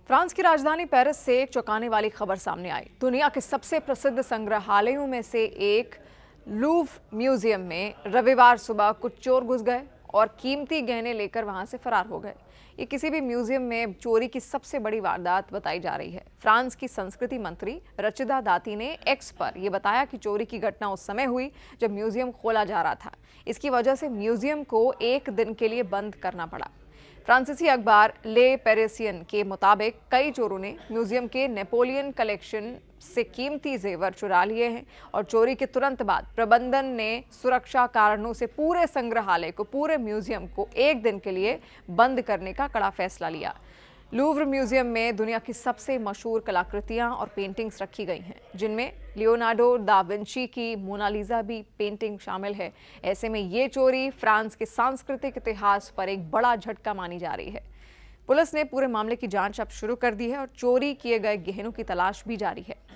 France की राजधानी Paris से एक चौंकाने वाली खबर सामने आई। दुनिया के सबसे प्रसिद्ध संग्रहालयों में से एक लूव्र म्यूजियम में रविवार सुबह कुछ चोर घुस गए और कीमती गहने लेकर वहां से फरार हो गए। ये किसी भी म्यूजियम में चोरी की सबसे बड़ी वारदात बताई जा रही है। फ्रांस की संस्कृति मंत्री रचिदा दाती ने एक्स पर यह बताया कि चोरी की घटना उस समय हुई जब म्यूजियम खोला जा रहा था। इसकी वजह से म्यूजियम को एक दिन के लिए बंद करना पड़ा। फ्रांसीसी अखबार ले पेरिसियन के मुताबिक कई चोरों ने म्यूजियम के नेपोलियन कलेक्शन से कीमती जेवर चुरा लिए हैं और चोरी के तुरंत बाद प्रबंधन ने सुरक्षा कारणों से पूरे संग्रहालय को, पूरे म्यूजियम को एक दिन के लिए बंद करने का कड़ा फैसला लिया। लूव्र म्यूजियम में दुनिया की सबसे मशहूर कलाकृतियां और पेंटिंग्स रखी गई हैं, जिनमें लियोनार्डो दा विंची की मोनालिसा भी पेंटिंग शामिल है। ऐसे में ये चोरी फ्रांस के सांस्कृतिक इतिहास पर एक बड़ा झटका मानी जा रही है। पुलिस ने पूरे मामले की जांच अब शुरू कर दी है और चोरी किए गए गहनों की तलाश भी जारी है।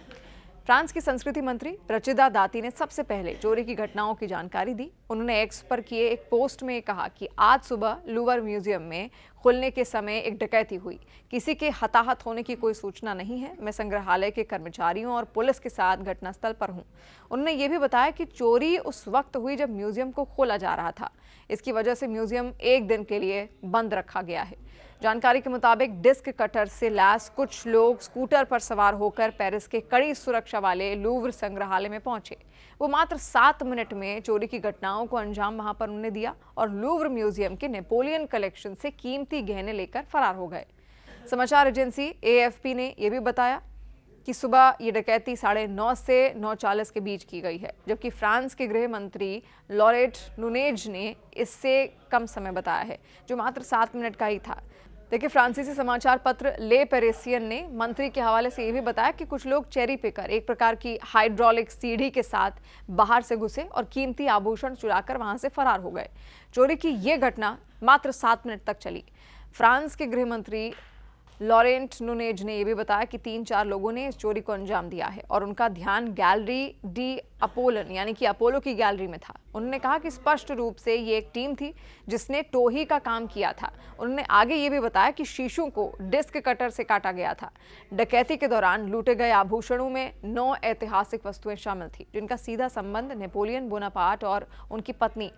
फ्रांस की संस्कृति मंत्री रचिदा दाती ने सबसे पहले चोरी की घटनाओं की जानकारी दी। उन्होंने एक्स पर किए एक पोस्ट में कहा कि आज सुबह लूव्र म्यूजियम में खुलने के समय एक डकैती हुई। किसी के हताहत होने की कोई सूचना नहीं है। मैं संग्रहालय के कर्मचारियों और पुलिस के साथ घटनास्थल पर हूं। उन्होंने ये भी बताया कि चोरी उस वक्त हुई जब म्यूजियम को खोला जा रहा था। इसकी वजह से म्यूजियम एक दिन के लिए बंद रखा गया है। जानकारी के मुताबिक डिस्क कटर से लैस कुछ लोग स्कूटर पर सवार होकर पेरिस के कड़ी सुरक्षा वाले लूव्र संग्रहालय में पहुंचे। वो मात्र 7 मिनट में चोरी की घटनाओं को अंजाम वहां पर उन्होंने दिया और लूव्र म्यूजियम के नेपोलियन कलेक्शन से कीमती गहने लेकर फरार हो गए। समाचार एजेंसी एएफपी ने यह भी बताया कि सुबह ये डकैती 9:30 से 9:40 के बीच की गई है, जबकि फ्रांस के गृह मंत्री लॉरेट नुनेज ने इससे कम समय बताया है, जो मात्र 7 मिनट का ही था। देखिए, फ्रांसीसी समाचार पत्र ले पेरिसियन ने मंत्री के हवाले से यह भी बताया कि कुछ लोग चेरी पिकर, एक प्रकार की हाइड्रोलिक सीढ़ी के साथ बाहर से घुसे और कीमती आभूषण चुराकर वहां से फरार हो गए। चोरी की यह घटना मात्र 7 मिनट तक चली। फ्रांस के गृह मंत्री लॉरेंट नुनेज ने यह भी बताया कि 3-4 लोगों ने इस चोरी को अंजाम दिया है और उनका ध्यान गैलरी डी अपोलन यानी कि अपोलो की गैलरी में था। उन्होंने कहा कि स्पष्ट रूप से ये एक टीम थी जिसने टोही का काम किया था। उन्होंने आगे ये भी बताया कि शीशों को डिस्क कटर से काटा गया था। डकैती के दौरान लूटे गए आभूषणों में 9 ऐतिहासिक वस्तुएं शामिल थी, जिनका सीधा संबंध नेपोलियन बोनापार्ट और उनकी पत्नी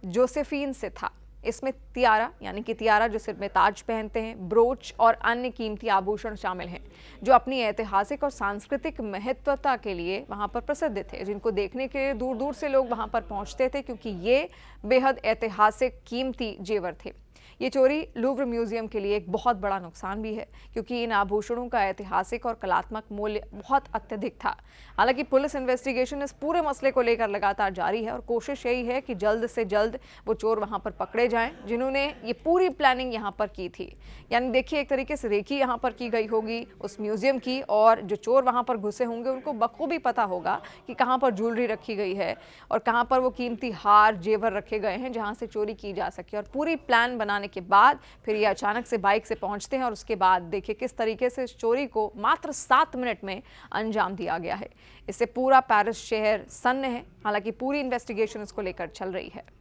जोसेफीन से था। इसमें तियारा यानी कि तियारा जो सिर में ताज पहनते हैं, ब्रोच और अन्य कीमती आभूषण शामिल हैं, जो अपनी ऐतिहासिक और सांस्कृतिक महत्वता के लिए वहां पर प्रसिद्ध थे, जिनको देखने के लिए दूर दूर से लोग वहां पर पहुंचते थे, क्योंकि ये बेहद ऐतिहासिक कीमती जेवर थे। ये चोरी लूव्र म्यूजियम के लिए एक बहुत बड़ा नुकसान भी है, क्योंकि इन आभूषणों का ऐतिहासिक और कलात्मक मूल्य बहुत अत्यधिक था। हालांकि पुलिस इन्वेस्टिगेशन इस पूरे मसले को लेकर लगातार जारी है और कोशिश यही है कि जल्द से जल्द वो चोर वहां पर पकड़े जाएं, जिन्होंने ये पूरी प्लानिंग यहां पर की थी। यानी देखिए, एक तरीके से रेकी यहां पर की गई होगी उस म्यूजियम की, और जो चोर वहां पर घुसे होंगे उनको बखूबी पता होगा कि कहां पर ज्वेलरी रखी गई है और कहां पर वो कीमती हार जेवर रखे गए हैं जहां से चोरी की जा सके। और पूरी प्लान बनाने के बाद फिर ये अचानक से बाइक से पहुंचते हैं और उसके बाद देखिए किस तरीके से इस चोरी को मात्र 7 मिनट में अंजाम दिया गया है। इससे पूरा पेरिस शहर सन्न है। हालांकि पूरी इन्वेस्टिगेशन इसको लेकर चल रही है।